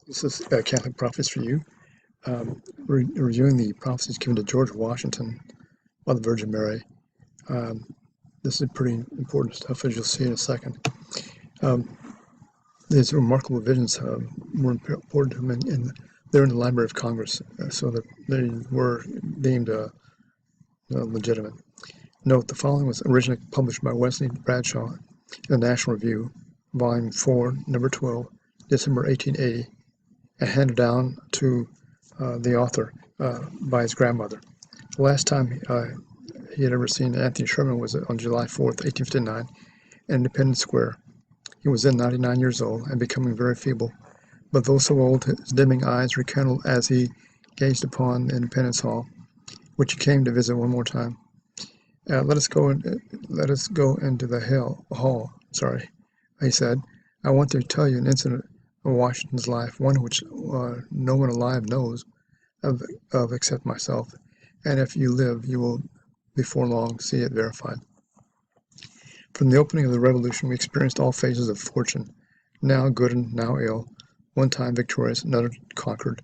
This is Catholic Prophecies for You, reviewing the prophecies given to George Washington by the Virgin Mary. This is pretty important stuff, as you'll see in a second. These remarkable visions were important to him, and they're in the Library of Congress, so that they were deemed legitimate. Note, the following was originally published by Wesley Bradshaw in the National Review, Volume 4, Number 12, December 1880, and handed down to the author by his grandmother. The last time he had ever seen Anthony Sherman was on July 4th, 1859, in Independence Square. He was then 99 years old and becoming very feeble, but though so old, his dimming eyes rekindled as he gazed upon the Independence Hall, which he came to visit one more time. Let us go into the hall. He said. I want to tell you an incident of Washington's life, one which no one alive knows of except myself, and if you live, you will before long see it verified. From the opening of the Revolution, we experienced all phases of fortune, now good and now ill, one time victorious, another conquered.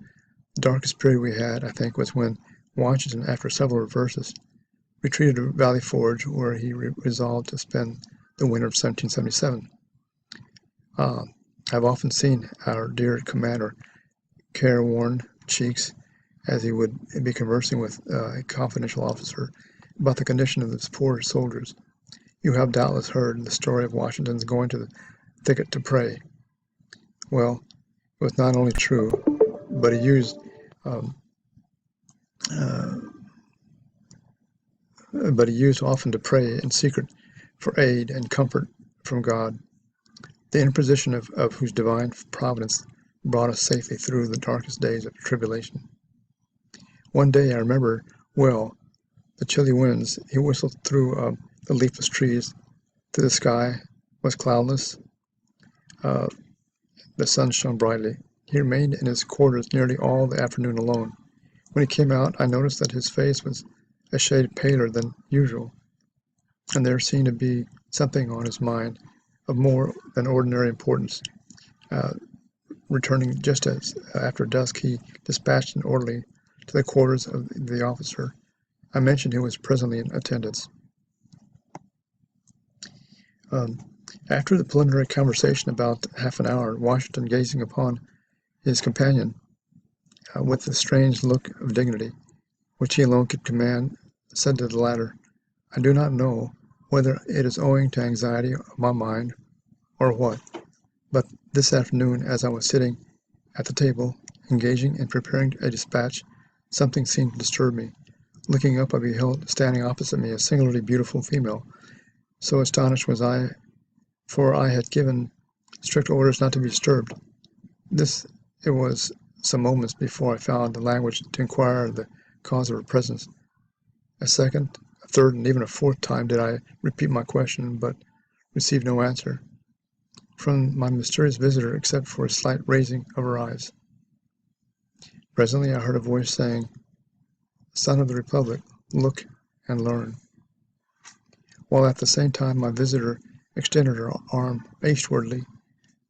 The darkest period we had, I think, was when Washington, after several reverses, retreated to Valley Forge, where he resolved to spend the winter of 1777. I've often seen our dear commander, careworn cheeks, as he would be conversing with a confidential officer about the condition of his poor soldiers. You have doubtless heard the story of Washington's going to the thicket to pray. Well, it was not only true, but he used often to pray in secret for aid and comfort from God, the interposition of whose divine providence brought us safely through the darkest days of tribulation. One day, I remember well, the chilly winds he whistled through the leafless trees. The sky was cloudless. The sun shone brightly. He remained in his quarters nearly all the afternoon alone. When he came out, I noticed that his face was a shade paler than usual, and there seemed to be something on his mind of more than ordinary importance. Returning just as after dusk, he dispatched an orderly to the quarters of the officer I mentioned, who was presently in attendance. After the preliminary conversation about half an hour, Washington, gazing upon his companion with a strange look of dignity, which he alone could command, said to the latter, I do not know whether it is owing to anxiety of my mind or what, but this afternoon, as I was sitting at the table, engaging in preparing a dispatch, something seemed to disturb me. Looking up, I beheld standing opposite me a singularly beautiful female. So astonished was I, for I had given strict orders not to be disturbed. It was some moments before I found the language to inquire the cause of her presence. A second, a third, and even a fourth time did I repeat my question, but received no answer from my mysterious visitor except for a slight raising of her eyes. Presently I heard a voice saying, Son of the Republic, look and learn, while at the same time my visitor extended her arm eastwardly.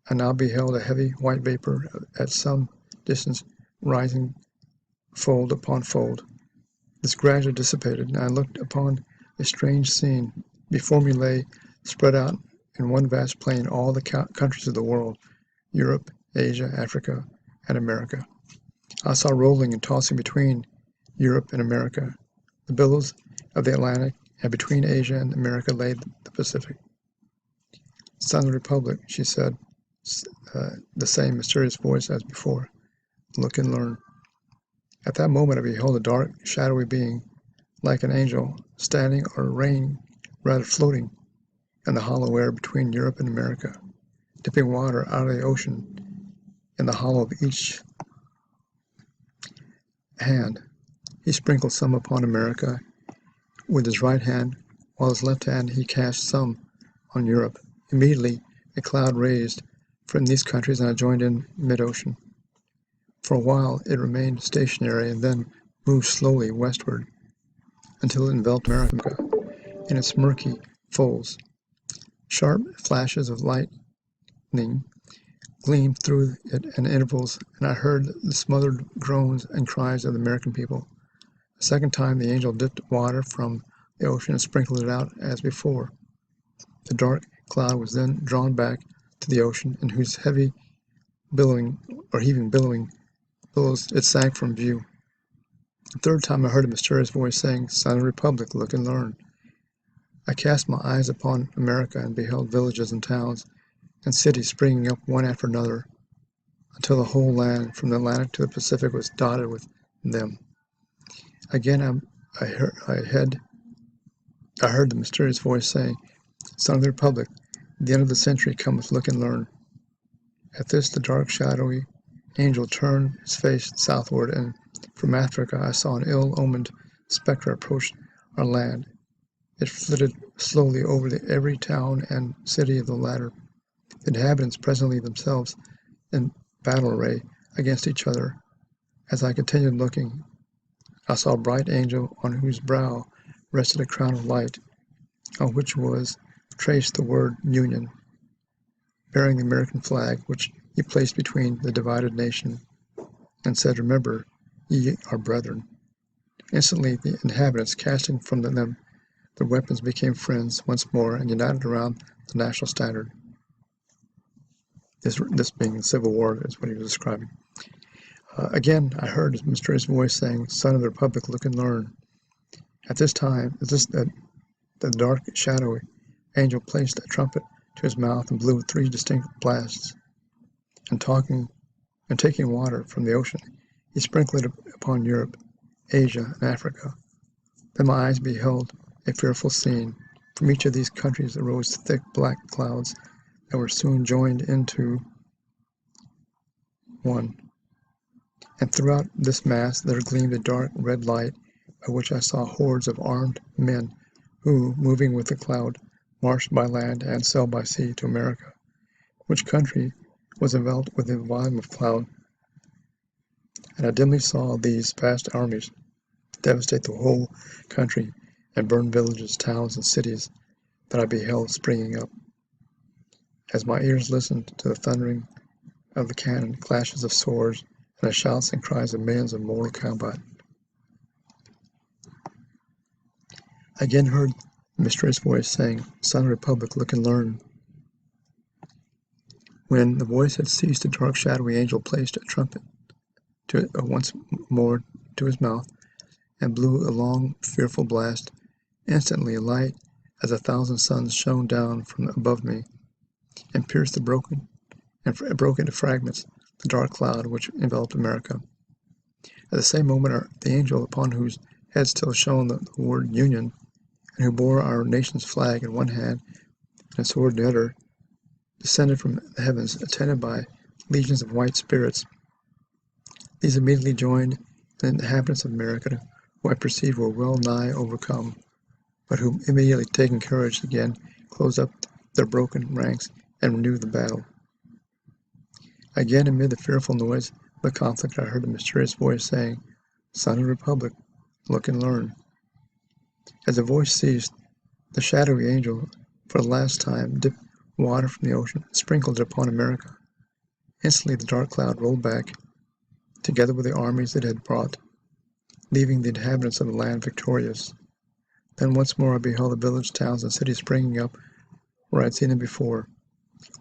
I now beheld a heavy white vapor at some distance rising fold upon fold. This gradually dissipated, and I looked upon a strange scene. Before me lay spread out in one vast plain all the countries of the world, Europe, Asia, Africa, and America. I saw rolling and tossing between Europe and America the billows of the Atlantic, and between Asia and America lay the Pacific. Son of the Republic, she said, the same mysterious voice as before, look and learn. At that moment I beheld a dark, shadowy being, like an angel, standing or rather floating in the hollow air between Europe and America, dipping water out of the ocean in the hollow of each hand. He sprinkled some upon America with his right hand, while his left hand he cast some on Europe. Immediately a cloud raised from these countries, and I joined in mid-ocean. For a while it remained stationary and then moved slowly westward until it enveloped America in its murky folds. Sharp flashes of lightning gleamed through it in intervals, and I heard the smothered groans and cries of the American people. A second time the angel dipped water from the ocean and sprinkled it out as before. The dark cloud was then drawn back to the ocean, in whose heaving billows it sank from view. The third time I heard a mysterious voice saying, "Son of the Republic, look and learn." I cast my eyes upon America and beheld villages and towns and cities springing up one after another, until the whole land, from the Atlantic to the Pacific, was dotted with them. Again I heard the mysterious voice saying, "Son of the Republic, the end of the century cometh, look and learn." At this the dark, shadowy angel turned his face southward, and from Africa I saw an ill-omened spectre approach our land. It flitted slowly over every town and city of the latter. The inhabitants presently themselves in battle array against each other. As I continued looking, I saw a bright angel on whose brow rested a crown of light, on which was traced the word Union, bearing the American flag, which he placed between the divided nation, and said, "Remember, ye are brethren." Instantly the inhabitants, casting from them their weapons, became friends once more and united around the national standard. This being the Civil War is what he was describing. Again, I heard a mysterious voice saying, "Son of the Republic, look and learn." At this time, the dark, shadowy angel placed a trumpet to his mouth and blew 3 distinct blasts, and taking water from the ocean, he sprinkled it upon Europe, Asia, and Africa. Then my eyes beheld a fearful scene. From each of these countries arose thick black clouds that were soon joined into one. And throughout this mass there gleamed a dark red light, by which I saw hordes of armed men who, moving with the cloud, marched by land and sailed by sea to America, which country was enveloped with a volume of cloud. And I dimly saw these vast armies devastate the whole country and burn villages, towns, and cities that I beheld springing up. As my ears listened to the thundering of the cannon, clashes of swords, and the shouts and cries of millions in mortal combat, I again heard the mysterious voice saying, "Son of the Republic, look and learn." When the voice had ceased, the dark, shadowy angel placed a trumpet once more to his mouth and blew a long, fearful blast. Instantly a light as 1,000 suns shone down from above me and pierced broke into fragments the dark cloud which enveloped America. At the same moment the angel, upon whose head still shone the word Union, and who bore our nation's flag in one hand and a sword in the other, descended from the heavens, attended by legions of white spirits. These immediately joined the inhabitants of America, who I perceived were well nigh overcome, but who, immediately taking courage again, closed up their broken ranks and renewed the battle. Again, amid the fearful noise of the conflict, I heard a mysterious voice saying, "Son of the Republic, look and learn." As the voice ceased, the shadowy angel, for the last time, dipped water from the ocean and sprinkled it upon America. Instantly the dark cloud rolled back, together with the armies it had brought, leaving the inhabitants of the land victorious. Then once more I beheld the village, towns, and cities springing up where I had seen them before,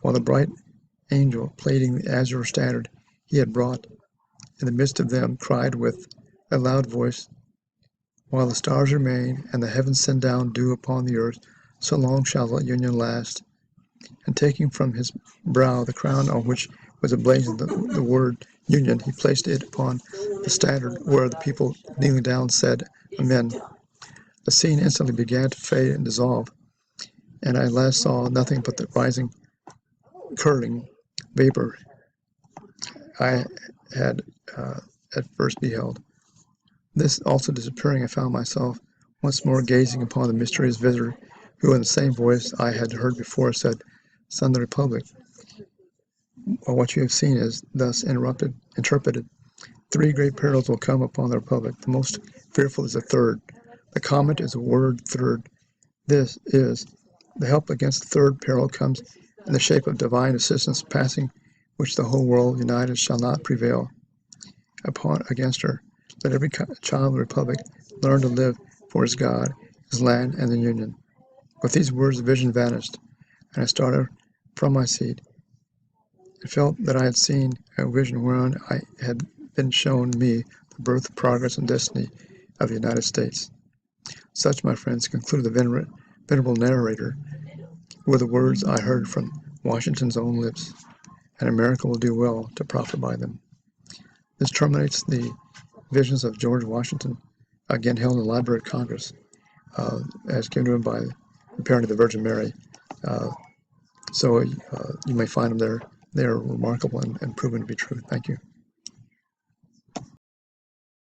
while the bright angel, plaiting the azure standard he had brought in the midst of them, cried with a loud voice, "While the stars remain and the heavens send down dew upon the earth, so long shall the Union last." And taking from his brow the crown on which was emblazoned the word Union, he placed it upon the standard, where the people, kneeling down, said, "Amen." The scene instantly began to fade and dissolve, and I at last saw nothing but the rising, curling vapor I had at first beheld. This also disappearing, I found myself once more gazing upon the mysterious visitor, who in the same voice I had heard before said, "Son of the Republic, what you have seen is thus interpreted. 3 great perils will come upon the Republic. The most fearful is the third. The comment is the word third. This is, the help against the third peril comes in the shape of divine assistance passing which the whole world united shall not prevail against her. Let every child of the Republic learn to live for his God, his land, and the Union. With these words, the vision vanished, and I started from my seat. I felt that I had seen a vision wherein I had been shown me the birth, progress, and destiny of the United States. Such, my friends, concluded the venerable narrator, were the words I heard from Washington's own lips, and America will do well to profit by them. This terminates the visions of George Washington, again held in the Library of Congress, as given to him by the parent of the Virgin Mary. So you may find them there. They are remarkable and proven to be true. Thank you.